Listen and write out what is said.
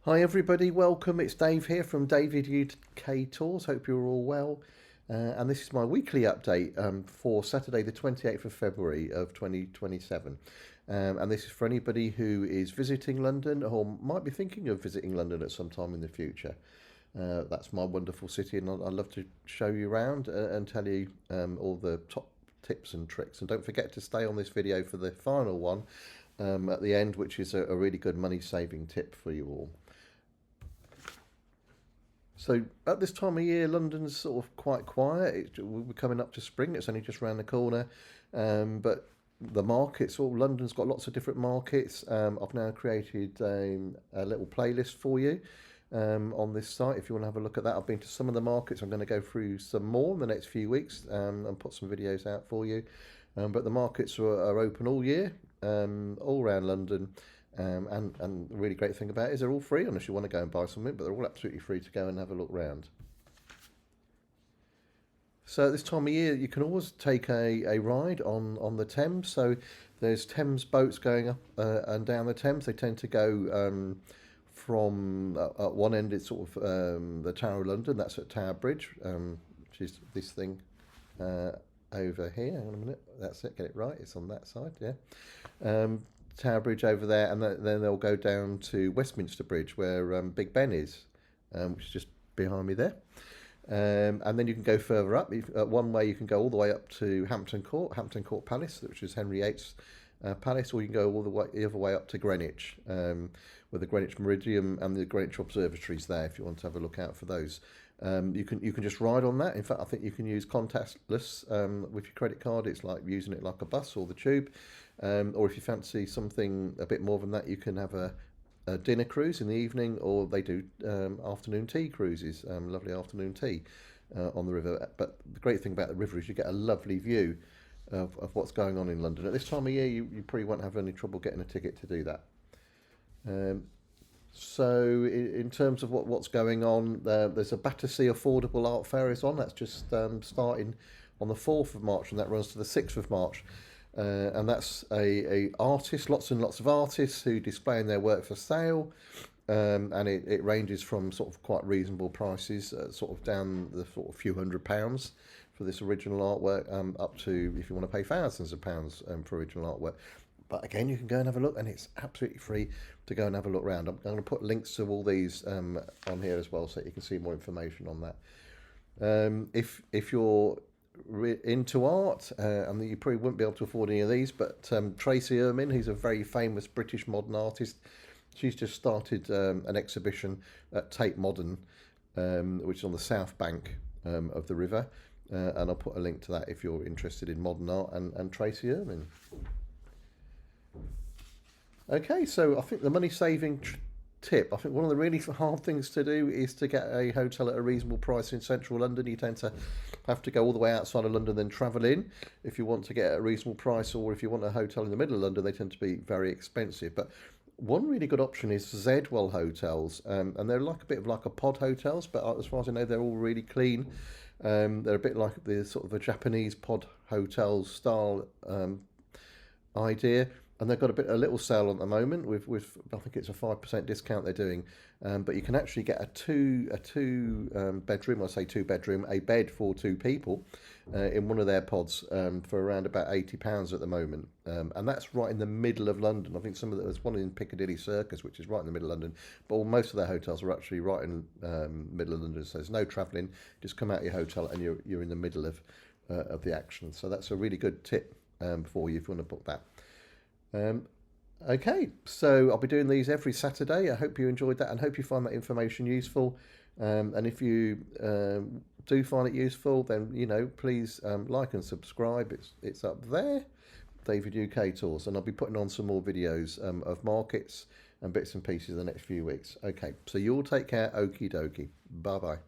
Hi everybody, welcome. It's Dave here from David UK Tours. Hope you're all well. And this is my weekly update for Saturday the 28th of February of 2027. And this is for anybody who is visiting London or might be thinking of visiting London at some time in the future. That's my wonderful city, and I'd love to show you around and tell you all the top tips and tricks. And don't forget to stay on this video for the final one at the end, which is a really good money saving tip for you all. So at this time of year, London's sort of quite quiet. We're coming up to spring. It's only just around the corner, but the markets, London's got lots of different markets. I've now created a little playlist for you on this site. If you want to have a look at that, I've been to some of the markets. I'm going to go through some more in the next few weeks and put some videos out for you. But the markets are open all year, all around London. And the really great thing about it is they're all free unless you want to go and buy something, but they're all absolutely free to go and have a look round. So at this time of year, you can always take a ride on the Thames. So there's Thames boats going up and down the Thames. They tend to go from at one end, it's sort of the Tower of London. That's at Tower Bridge, which is this thing over here. Hang on a minute. That's it. Get it right. It's on that side. Yeah. Tower Bridge over there, and then they'll go down to Westminster Bridge where Big Ben is, which is just behind me there. And then you can go further up. One way you can go all the way up to Hampton Court Palace, which is Henry VIII's palace, or you can go all the other way up to Greenwich, with the Greenwich Meridian and the Greenwich Observatories there. If you want to have a look out for those, you can just ride on that. In fact, I think you can use contactless with your credit card. It's like using it like a bus or the tube. Or if you fancy something a bit more than that, you can have a dinner cruise in the evening, or they do afternoon tea cruises, lovely afternoon tea on the river. But the great thing about the river is you get a lovely view of what's going on in London. At this time of year, you probably won't have any trouble getting a ticket to do that. So in terms of what's going on, there's a Battersea Affordable Art Fair is on. That's just starting on the 4th of March, and that runs to the 6th of March. And that's a artist, lots and lots of artists who displaying their work for sale, and it ranges from sort of quite reasonable prices, sort of down the sort of few £100s for this original artwork, up to if you want to pay thousands of pounds for original artwork. But again, you can go and have a look, and it's absolutely free to go and have a look around. I'm going to put links to all these on here as well, so that you can see more information on that. If you're into art, and you probably wouldn't be able to afford any of these, but Tracey Emin, who's a very famous British modern artist, she's just started an exhibition at Tate Modern, which is on the south bank of the river, and I'll put a link to that if you're interested in modern art and Tracey Emin. Okay, so I think the money saving tip, I think one of the really hard things to do is to get a hotel at a reasonable price in central London. You tend to have to go all the way outside of London, then travel in if you want to get a reasonable price, or if you want a hotel in the middle of London, they tend to be very expensive. But one really good option is Zedwell Hotels, and they're like a bit of like a pod hotels, but as far as I know, they're all really clean. They're a bit like the sort of a Japanese pod hotels style idea. And they've got a little sale at the moment with I think it's a 5% discount they're doing, but you can actually get a two bedroom, I say two bedroom, a bed for two people in one of their pods for around about £80 at the moment, and that's right in the middle of London. I think there's one in Piccadilly Circus, which is right in the middle of London, but most of their hotels are actually right in middle of London, so there's no travelling. Just come out of your hotel and you're in the middle of the action. So that's a really good tip for you if you want to book that. Okay, so I'll be doing these every Saturday. I hope you enjoyed that and hope you find that information useful. And if you do find it useful, then please like and subscribe. It's up there, David UK Tours, and I'll be putting on some more videos of markets and bits and pieces in the next few weeks. Okay, so you all take care. Okie dokie. Bye bye.